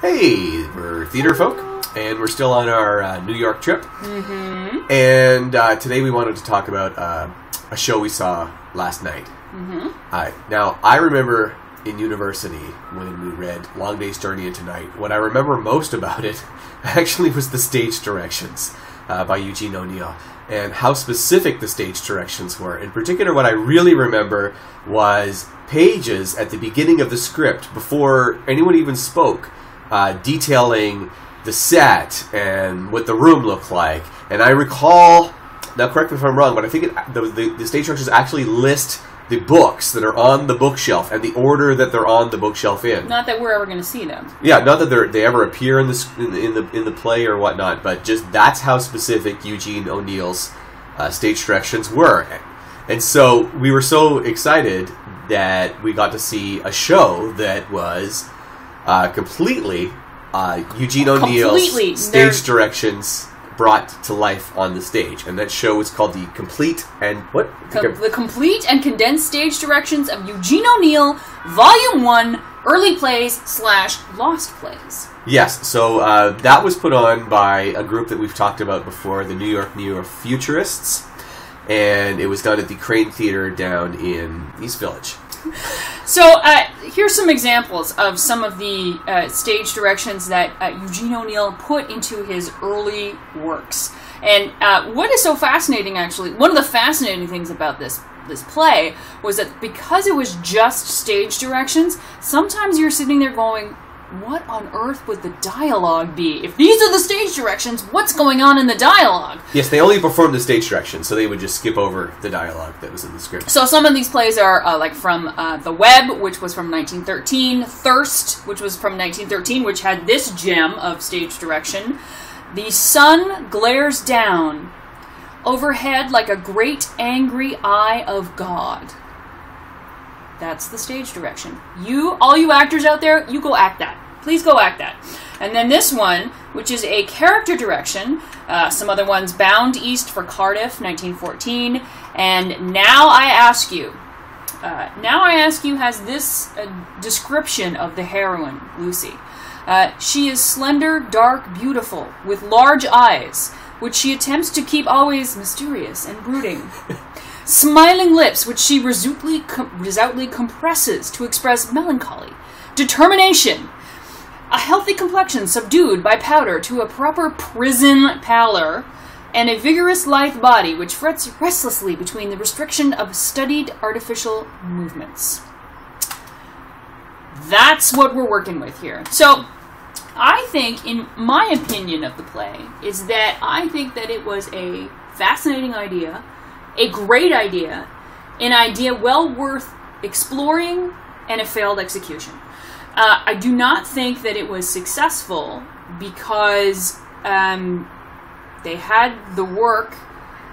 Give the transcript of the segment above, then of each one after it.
Hey, we're theater folk, and we're still on our New York trip. Mm-hmm. And today we wanted to talk about a show we saw last night. Mm-hmm. Now, I remember in university when we read Long Day's Journey into Night, what I remember most about it actually was the stage directions by Eugene O'Neill, and how specific the stage directions were. In particular, what I really remember was pages at the beginning of the script, before anyone even spoke, detailing the set and what the room looked like. And I recall, now correct me if I'm wrong, but I think the stage directions actually list the books that are on the bookshelf and the order that they're on the bookshelf in. Not that we're ever going to see them. Yeah, not that they ever appear in the play or whatnot, but just that's how specific Eugene O'Neill's stage directions were. And so we were so excited that we got to see a show that was completely Eugene O'Neill's stage directions brought to life on the stage, and that show is called the Complete and what? The Complete and Condensed Stage Directions of Eugene O'Neill, Volume 1, Early Plays / Lost Plays. Yes, so that was put on by a group that we've talked about before, the New York Futurists, and it was done at the Crane Theater down in East Village. So here's some examples of some of the stage directions that Eugene O'Neill put into his early works. And what is so fascinating, actually, one of the fascinating things about this play was that because it was just stage directions, sometimes you're sitting there going, what on earth would the dialogue be? If these are the stage directions, what's going on in the dialogue? Yes, they only performed the stage directions, so they would just skip over the dialogue that was in the script. So some of these plays are like from The Web, which was from 1913, Thirst, which was from 1913, which had this gem of stage direction. The sun glares down overhead like a great angry eye of God. That's the stage direction. All you actors out there, you go act that. Please go act that. And then this one, which is a character direction. Some other ones, Bound East for Cardiff, 1914. And Now I Ask You. Now I Ask You has this description of the heroine, Lucy. She is slender, dark, beautiful, with large eyes, which she attempts to keep always mysterious and brooding. Smiling lips, which she resolutely compresses to express melancholy. Determination. A healthy complexion subdued by powder to a proper prison pallor. And a vigorous, lithe body which frets restlessly between the restriction of studied artificial movements. That's what we're working with here. So, I think, in my opinion of the play, is that I think that it was a fascinating idea, a great idea, an idea well worth exploring, and a failed execution. I do not think that it was successful because they had the work,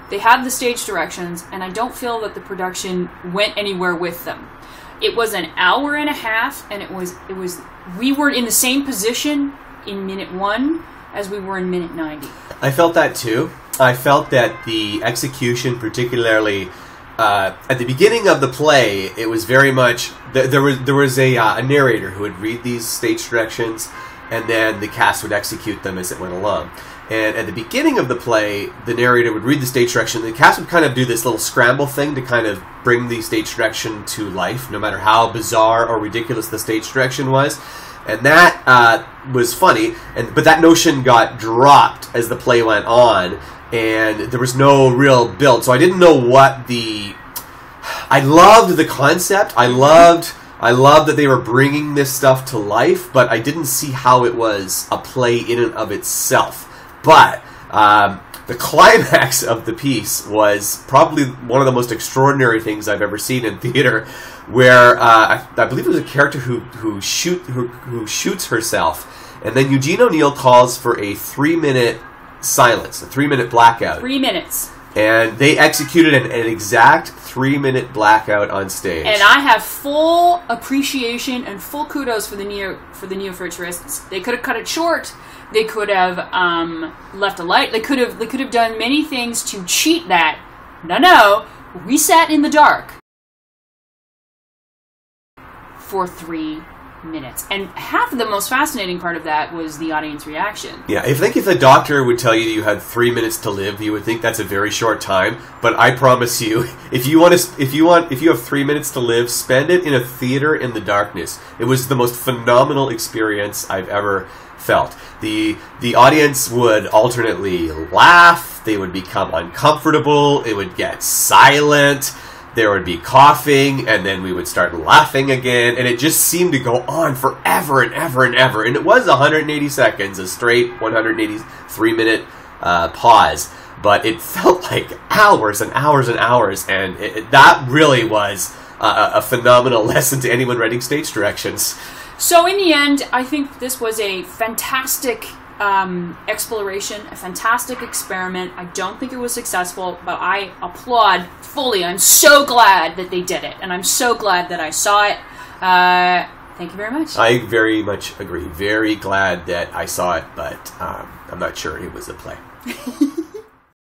they had the stage directions, and I don't feel that the production went anywhere with them. It was an hour and a half, and we were in the same position in minute 1 as we were in minute 90. I felt that too. I felt that the execution, particularly at the beginning of the play, it was very much there was a narrator who would read these stage directions, and then the cast would execute them as it went along. And at the beginning of the play, the narrator would read the stage direction, and the cast would kind of do this little scramble thing to kind of bring the stage direction to life, no matter how bizarre or ridiculous the stage direction was. And that was funny, but that notion got dropped as the play went on, and there was no real build. So I didn't know what I loved the concept. I loved that they were bringing this stuff to life, but I didn't see how it was a play in and of itself. But the climax of the piece was probably one of the most extraordinary things I've ever seen in theater, where I believe it was a character who shoots herself, and then Eugene O'Neill calls for a 3-minute silence, a 3-minute blackout. 3 minutes. And they executed an exact 3-minute blackout on stage. And I have full appreciation and full kudos for the neo-futurists. They could have cut it short. They could have left a light. They could have done many things to cheat that. No. We sat in the dark for 3 minutes. And half of the most fascinating part of that was the audience reaction. Yeah, I think if a doctor would tell you you had 3 minutes to live, you would think that's a very short time. But I promise you, if you have 3 minutes to live, spend it in a theater in the darkness. It was the most phenomenal experience I've ever felt. The audience would alternately laugh, they would become uncomfortable, it would get silent, there would be coughing, and then we would start laughing again, and it just seemed to go on forever and ever and ever. And it was 180 seconds, a straight 183-minute pause, but it felt like hours and hours and hours, and that really was a phenomenal lesson to anyone writing stage directions. So in the end, I think this was a fantastic exploration, a fantastic experiment. I don't think it was successful, but I applaud fully. I'm so glad that they did it, and I'm so glad that I saw it. Thank you very much. I very much agree. Very glad that I saw it, but I'm not sure it was a play.